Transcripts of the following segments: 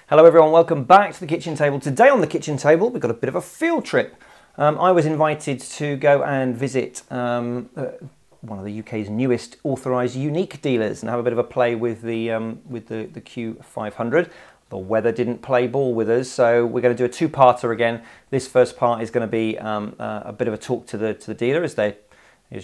Hello everyone, welcome back to the kitchen table. Today on the kitchen table we've got a bit of a field trip. I was invited to go and visit one of the UK's newest authorised unique dealers and have a bit of a play with the Q500. The weather didn't play ball with us, so we're going to do a two-parter again. This first part is going to be a bit of a talk to the dealer as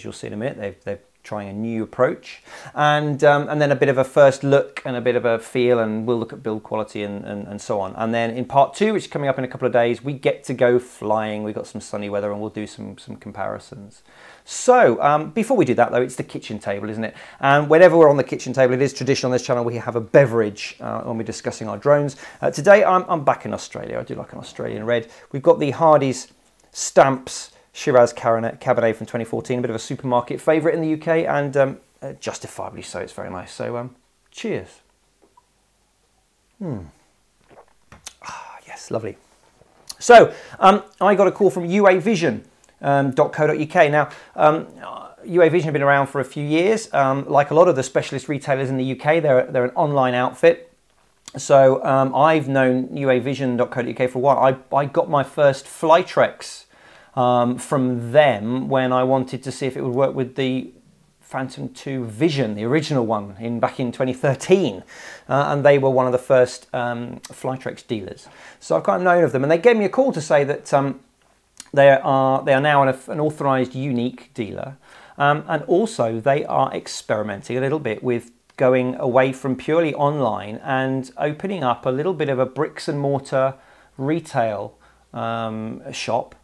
you'll see in a minute, they're trying a new approach, and then a bit of a first look and a bit of a feel, and we'll look at build quality and so on. And then in part two, which is coming up in a couple of days, we get to go flying. We've got some sunny weather and we'll do some comparisons. So before we do that though, it's the kitchen table, isn't it? And whenever we're on the kitchen table, it is tradition on this channel, we have a beverage when we're discussing our drones. Today I'm back in Australia. I do like an Australian red. We've got the Hardy's Stamps Shiraz Cabernet from 2014, a bit of a supermarket favourite in the UK, and justifiably so. It's very nice. So cheers. Yes, lovely. So I got a call from uavision.co.uk. Now UA Vision have been around for a few years. Like a lot of the specialist retailers in the UK, they're an online outfit. So I've known uavision.co.uk for a while. I got my first Flytrex from them when I wanted to see if it would work with the Phantom 2 Vision, the original one, back in 2013, and they were one of the first Flytrex dealers. So I've kind of known of them, and they gave me a call to say that they are now an authorised unique dealer, and also they are experimenting a little bit with going away from purely online and opening up a little bit of a bricks and mortar retail shop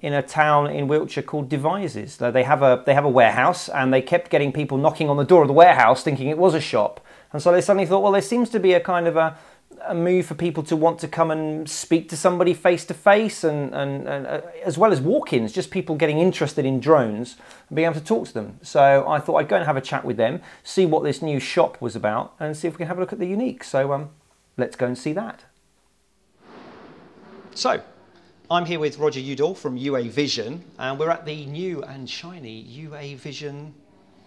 in a town in Wiltshire called Devizes. They have a warehouse, and they kept getting people knocking on the door of the warehouse thinking it was a shop. And so they suddenly thought, well, there seems to be a kind of a move for people to want to come and speak to somebody face to face, and as well as walk-ins, just people getting interested in drones and being able to talk to them. So I thought I'd go and have a chat with them, see what this new shop was about, and see if we can have a look at the unique. So let's go and see that. So I'm here with Roger Udall from UA Vision, and we're at the new and shiny UA Vision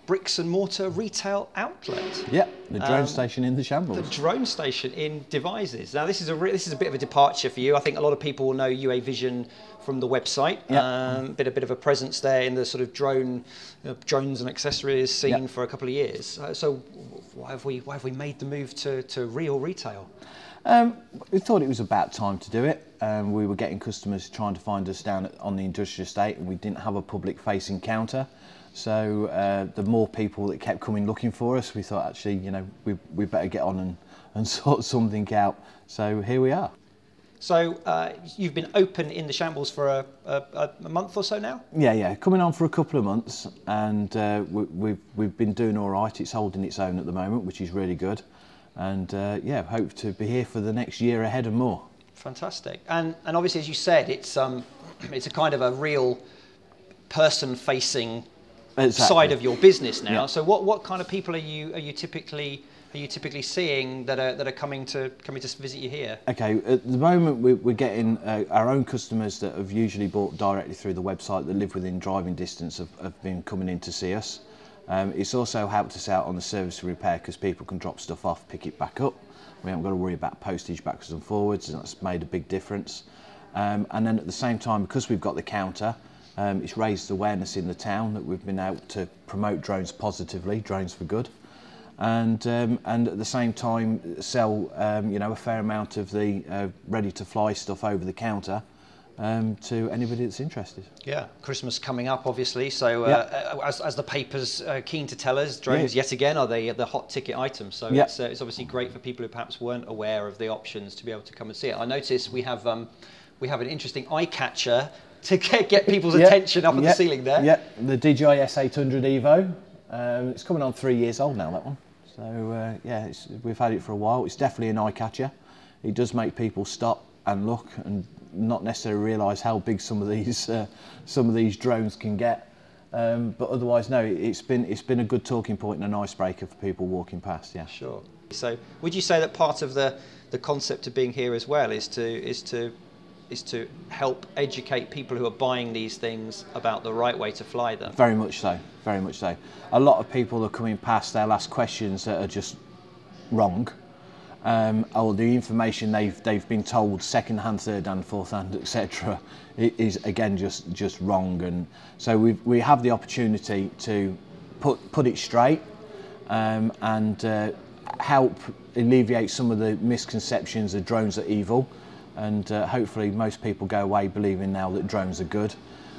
bricks and mortar retail outlet. Yep, the drone station in the shambles. The drone station in Devizes. Now this is a bit of a departure for you. I think a lot of people will know UA Vision from the website. Yep. Bit of a presence there in the sort of drones and accessories scene, yep, for a couple of years. So why have we made the move to real retail? We thought it was about time to do it. We were getting customers trying to find us down on the industrial estate, and we didn't have a public-facing counter. So the more people that kept coming looking for us, we thought, actually, you know, we better get on and sort something out. So here we are. So you've been open in the shambles for a month or so now? Yeah, coming on for a couple of months, and we've been doing all right. It's holding its own at the moment, which is really good. And yeah, hope to be here for the next year ahead and more. Fantastic. And obviously, as you said, it's a kind of a real person-facing side of your business now. Yeah. So what kind of people are you typically seeing that are coming to visit you here? Okay, at the moment we're getting our own customers that have usually bought directly through the website, that live within driving distance, have been coming in to see us. It's also helped us out on the service and repair, because people can drop stuff off, pick it back up. We haven't got to worry about postage backwards and forwards, and that's made a big difference. And then at the same time, because we've got the counter, it's raised awareness in the town that we've been able to promote drones positively, drones for good, and at the same time sell you know, a fair amount of the ready-to-fly stuff over the counter to anybody that's interested. Yeah, Christmas coming up, obviously. So as the paper's keen to tell us, drones yet again are the hot ticket item. So it's obviously great for people who perhaps weren't aware of the options to be able to come and see it. I notice we have an interesting eye catcher to get people's attention up on the ceiling there. Yeah, the DJI S800 Evo. It's coming on 3 years old now, that one. So yeah, we've had it for a while. It's definitely an eye catcher. It does make people stop and look and not necessarily realise how big some of these drones can get. But otherwise, no, it's been a good talking point and an icebreaker for people walking past. Yeah, sure. So would you say that part of the concept of being here as well is to help educate people who are buying these things about the right way to fly them? Very much so, very much so. A lot of people are coming past, they'll ask questions that are just wrong, or the information they've been told second hand, third hand, fourth hand, etc., is again just wrong. And so we have the opportunity to put it straight, and help alleviate some of the misconceptions that drones are evil, and hopefully most people go away believing now that drones are good.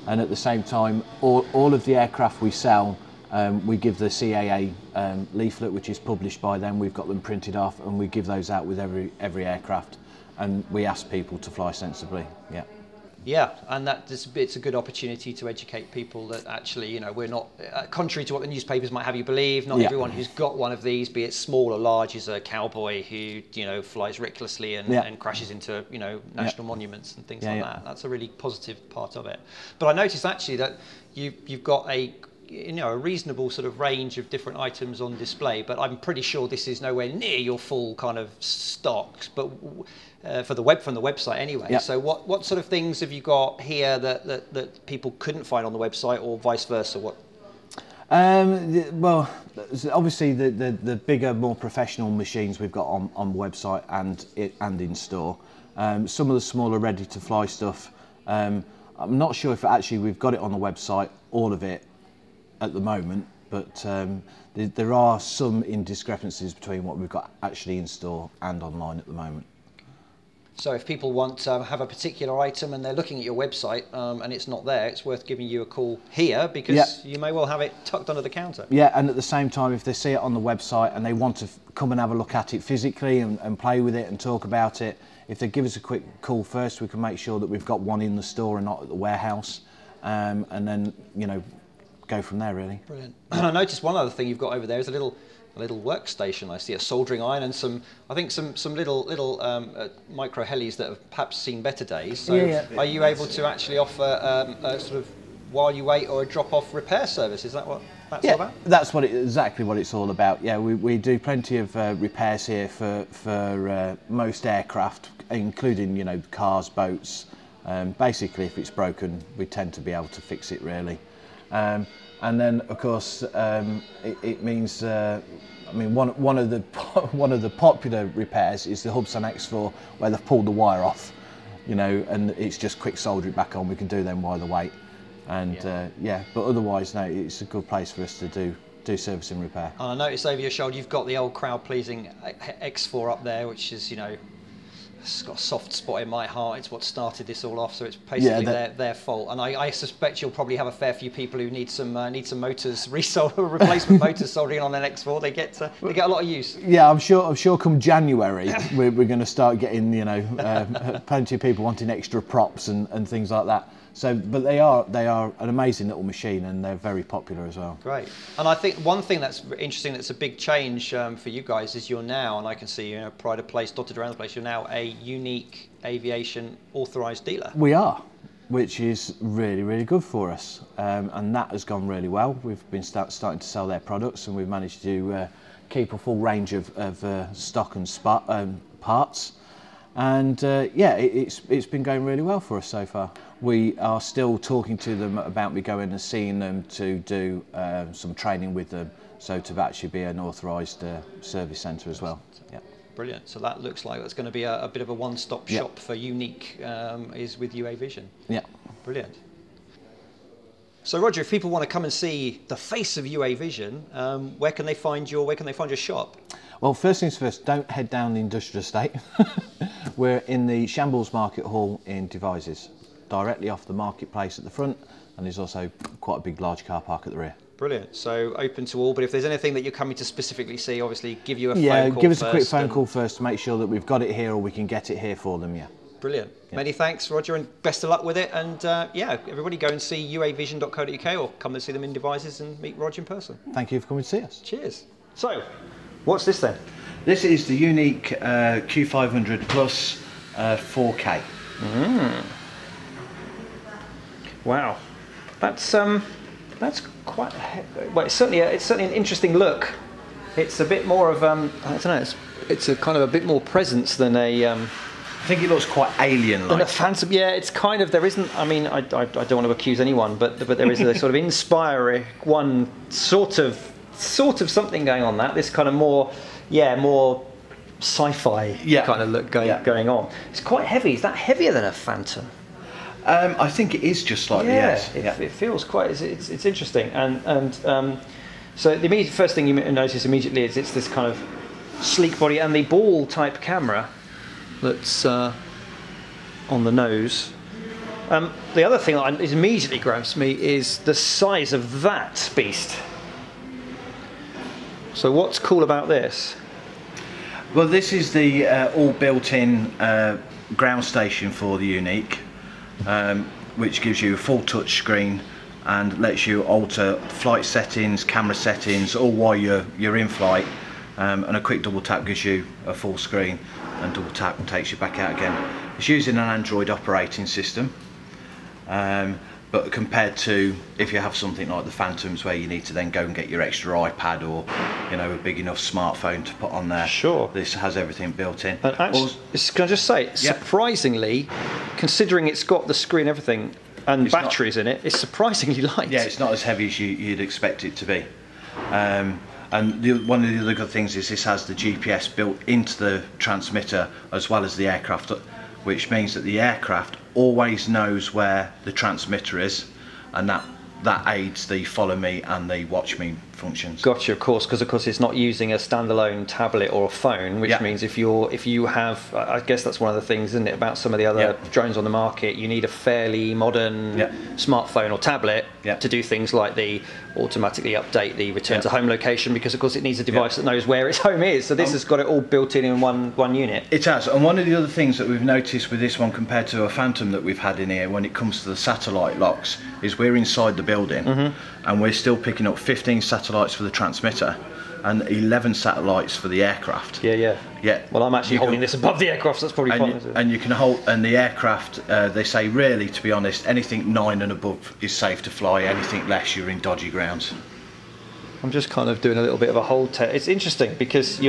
And at the same time, all of the aircraft we sell, we give the CAA leaflet, which is published by them. We've got them printed off, and we give those out with every aircraft, and we ask people to fly sensibly. Yeah. Yeah, and it's a good opportunity to educate people that actually, you know, we're not, contrary to what the newspapers might have you believe, not everyone who's got one of these, be it small or large, is a cowboy who, you know, flies recklessly and crashes into, you know, national monuments and things like that. That's a really positive part of it. But I noticed actually that you've got a reasonable sort of range of different items on display, but I'm pretty sure this is nowhere near your full kind of stocks, but from the website anyway. So what sort of things have you got here that people couldn't find on the website, or vice versa? Well, obviously the bigger, more professional machines we've got on the website and in store. Some of the smaller ready to fly stuff, I'm not sure if actually we've got it on the website, all of it at the moment, but there are some indiscrepancies between what we've got actually in store and online at the moment. So if people want to have a particular item and they're looking at your website and it's not there, it's worth giving you a call here, because you may well have it tucked under the counter. Yeah, and at the same time, if they see it on the website and they want to come and have a look at it physically and play with it and talk about it, if they give us a quick call first, we can make sure that we've got one in the store and not at the warehouse, and then, you know, go from there, really. Brilliant. And I noticed one other thing you've got over there is a little workstation. I see a soldering iron and some little micro helis that have perhaps seen better days. So are you able to actually offer a sort of while you wait or a drop-off repair service? Is that what that's all about? That's exactly what it's all about. Yeah, we do plenty of repairs here for most aircraft, including, you know, cars, boats. Basically, if it's broken, we tend to be able to fix it, really. And then, of course, it means, I mean, one of the popular repairs is the Hubsan X4, where they've pulled the wire off, you know, and it's just quick solder it back on. We can do them while they wait, and but otherwise, no, it's a good place for us to do service and repair. And I noticed over your shoulder you've got the old crowd-pleasing X4 up there, which is, you know, it's got a soft spot in my heart. It's what started this all off, so it's basically their fault. And I suspect you'll probably have a fair few people who need some motors replacement motors soldering on their X4. They get a lot of use. Yeah, I'm sure. Come January, we're going to start getting, you know, plenty of people wanting extra props and things like that. So, but they are an amazing little machine, and they're very popular as well. Great. And I think one thing that's interesting, that's a big change for you guys, is you're now, and I can see, you know, pride of place dotted around the place, you're now a Unique Aviation authorised dealer. We are, which is really, really good for us, and that has gone really well. We've been starting to sell their products, and we've managed to keep a full range of stock and parts. And it's been going really well for us so far. We are still talking to them about me going and seeing them to do some training with them, so to actually be an authorised service centre as well. Yeah. Brilliant. So that looks like that's going to be a bit of a one-stop shop for Unique, is with UA Vision. Yeah. Brilliant. So Roger, if people want to come and see the face of UA Vision, where can they find your shop? Well, first things first, don't head down the industrial estate. We're in the Shambles Market Hall in Devizes, directly off the marketplace at the front, and there's also quite a big large car park at the rear. Brilliant. So open to all, but if there's anything that you're coming to specifically see, obviously give you a phone call. Give us a quick phone call first to make sure that we've got it here, or we can get it here for them. Brilliant. Many thanks, Roger, and best of luck with it. And everybody go and see uavision.co.uk, or come and see them in Devizes and meet Roger in person. Thank you for coming to see us. Cheers. So, what's this then? This is the Unique Q500 Plus 4K. Wow, that's quite. Well, it's certainly an interesting look. It's a bit more of I don't know. It's a kind of a bit more presence than a. I think it looks quite alien-like. Than a phantom. Yeah, it's kind of. There isn't. I mean, I don't want to accuse anyone, but there is a sort of inspiring one sort of something going on. This kind of more sci-fi Yeah. kind of look Yeah. going on. It's quite heavy. Is that heavier than a Phantom? I think it is just slightly, yes. It feels quite. It's interesting, and so the immediate first thing you notice immediately is it's this kind of sleek body and the ball type camera that's on the nose. The other thing that immediately grabs me is the size of that beast. So what's cool about this? Well, this is the all built-in ground station for the Unique, which gives you a full touch screen and lets you alter flight settings, camera settings, all while you're in flight. And a quick double tap gives you a full screen, and double tap takes you back out again. It's using an Android operating system, but compared to if you have something like the Phantoms where you need to then go and get your extra iPad or a big enough smartphone to put on there, Sure. this has everything built in. And actually, can I just say, surprisingly, considering it's got the screen, everything, and batteries in it, it's surprisingly light. Yeah, it's not as heavy as you'd expect it to be. And one of the other good things is this has the GPS built into the transmitter as well as the aircraft, which means that the aircraft always knows where the transmitter is, and that aids the follow me and the watch me functions. Gotcha, of course, because of course it's not using a standalone tablet or a phone, which means if you have, I guess that's one of the things, isn't it, about some of the other drones on the market, you need a fairly modern smartphone or tablet to do things like the automatically update the return to home location, because of course it needs a device that knows where its home is. So this has got it all built in one unit. It has, and one of the other things that we've noticed with this one compared to a Phantom that we've had in here when it comes to the satellite locks is we're inside the building and we're still picking up 15 satellites for the transmitter and 11 satellites for the aircraft. Yeah. Well, I'm actually holding this above the aircraft, so that's probably fine. And you can hold, and the aircraft, they say really, to be honest, anything 9 and above is safe to fly, anything less you're in dodgy grounds. I'm just kind of doing a little bit of a hold test. It's interesting because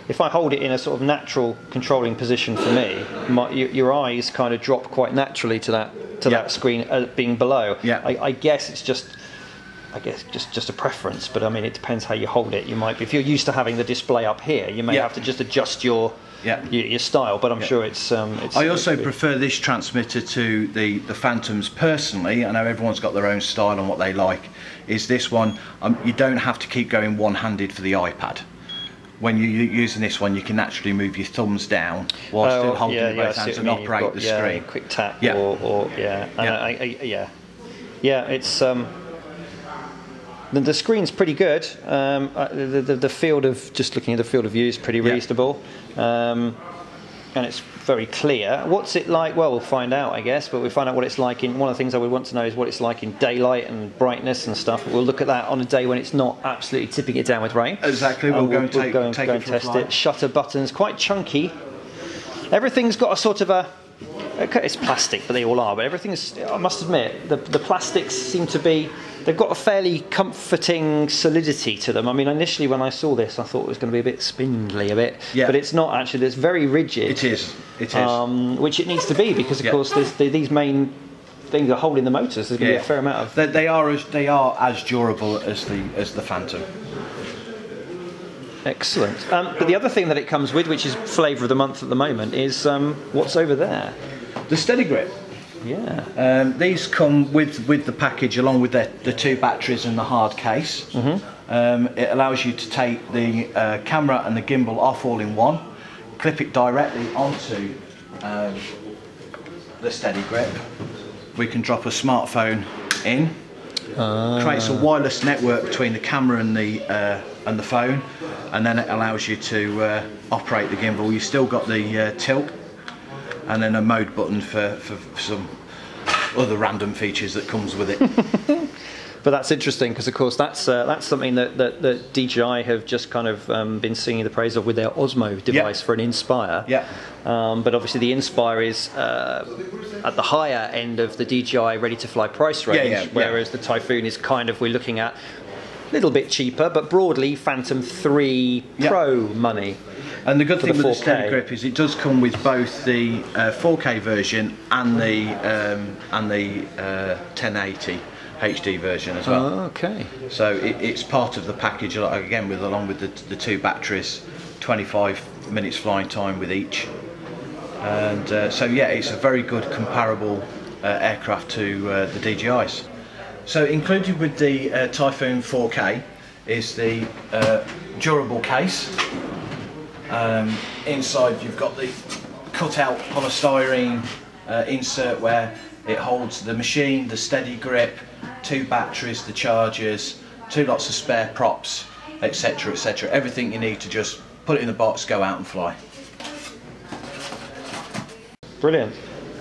if I hold it in a sort of natural controlling position for me, your eyes kind of drop quite naturally to that screen being below. I guess it's just a preference, but I mean it depends how you hold it. You might be, if you're used to having the display up here, you may have to just adjust your style, but I'm sure it's I also prefer this transmitter to the Phantoms personally. I know everyone's got their own style and what they like. Is this one, you don't have to keep going one-handed for the iPad. When you're using this one, you can actually move your thumbs down while still holding your both hands and operate the screen. Quick tap it's the screen's pretty good. The field of, just looking at the field of view, is pretty reasonable, and it's very clear. What's it like? Well, we'll find out, I guess. But we'll find out what it's like in. One of the things I would want to know is what it's like in daylight and brightness and stuff. We'll look at that on a day when it's not absolutely tipping it down with rain. Exactly. We'll go and test it. Shutter buttons, quite chunky. Everything's got a sort of a. It's plastic, but they all are. But everything's. I must admit, the plastics seem to be. They've got a fairly comforting solidity to them. I mean, initially when I saw this, I thought it was going to be a bit spindly, but it's not actually. It's very rigid. It is. Which it needs to be, because of course these main things are holding the motors. There's going to be a fair amount of. They are as durable as the Phantom. Excellent. But the other thing that it comes with, which is flavour of the month at the moment, is what's over there. The Steady Grip. Yeah. These come with the package along with the 2 batteries and the hard case. It allows you to take the camera and the gimbal off all in one, clip it directly onto the Steady Grip. We can drop a smartphone in. Creates a wireless network between the camera and the phone, and then it allows you to operate the gimbal. You've still got the tilt, and then a mode button for some other random features that comes with it. But that's interesting, because of course that's something that DJI have just kind of been singing the praise of with their Osmo device for an Inspire. But obviously the Inspire is at the higher end of the DJI ready-to-fly price range, whereas the Typhoon is kind of, we're looking at a little bit cheaper, but broadly Phantom 3 Pro money. And the good thing with the Steady Grip is it does come with both the 4K version and the 1080 HD version as well. Okay. So it's part of the package again, along with the 2 batteries 25 minutes flying time with each. And so yeah, it's a very good comparable aircraft to the DJIs. So included with the Typhoon 4K is the durable case. Inside you've got the cut-out polystyrene insert where it holds the machine, the steady grip, 2 batteries, the chargers, 2 lots of spare props, etc, etc. Everything you need to just put it in the box, go out and fly. Brilliant.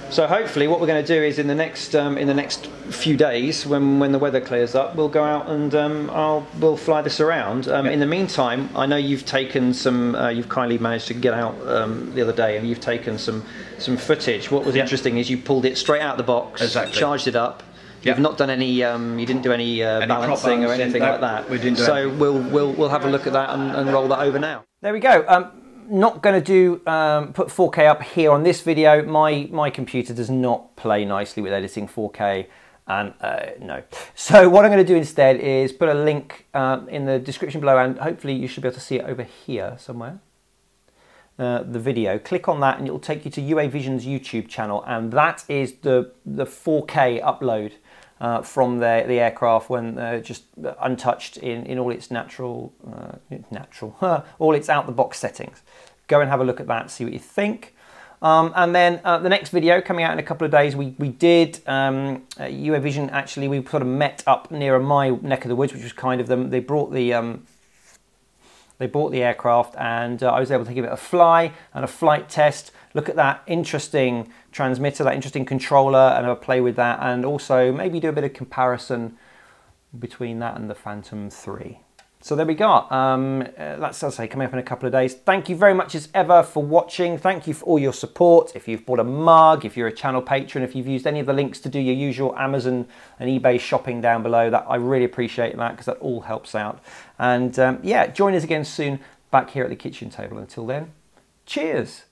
So hopefully what we're going to do is in the next few days, when the weather clears up, we'll go out and we'll fly this around. In the meantime, I know you've taken some. You've kindly managed to get out the other day, and you've taken some footage. What was interesting is you pulled it straight out of the box, charged it up. You've not done any. You didn't do any balancing or anything like that. We didn't do so anything. we'll have a look at that and roll that over now. There we go. Not going to do put 4K up here on this video. My computer does not play nicely with editing 4K, and no. So what I'm going to do instead is put a link in the description below, and hopefully you should be able to see it over here somewhere. The video. Click on that, and it will take you to UA Vision's YouTube channel, and that is the 4K upload from the aircraft when just untouched in all its natural all its out the box settings. Go and have a look at that, see what you think. And then the next video coming out in a couple of days, we did UA Vision. Actually, we sort of met up near my neck of the woods, which was kind of them. They brought the aircraft, and I was able to give it a fly and a flight test. Look at that interesting transmitter, that interesting controller, and have a play with that, and also maybe do a bit of comparison between that and the Phantom 3. So there we go. That's, as I say, coming up in a couple of days. Thank you very much as ever for watching. Thank you for all your support. If you've bought a mug, if you're a channel patron, if you've used any of the links to do your usual Amazon and eBay shopping down below, that I really appreciate that, because that all helps out. And yeah, join us again soon back here at the kitchen table. Until then, cheers.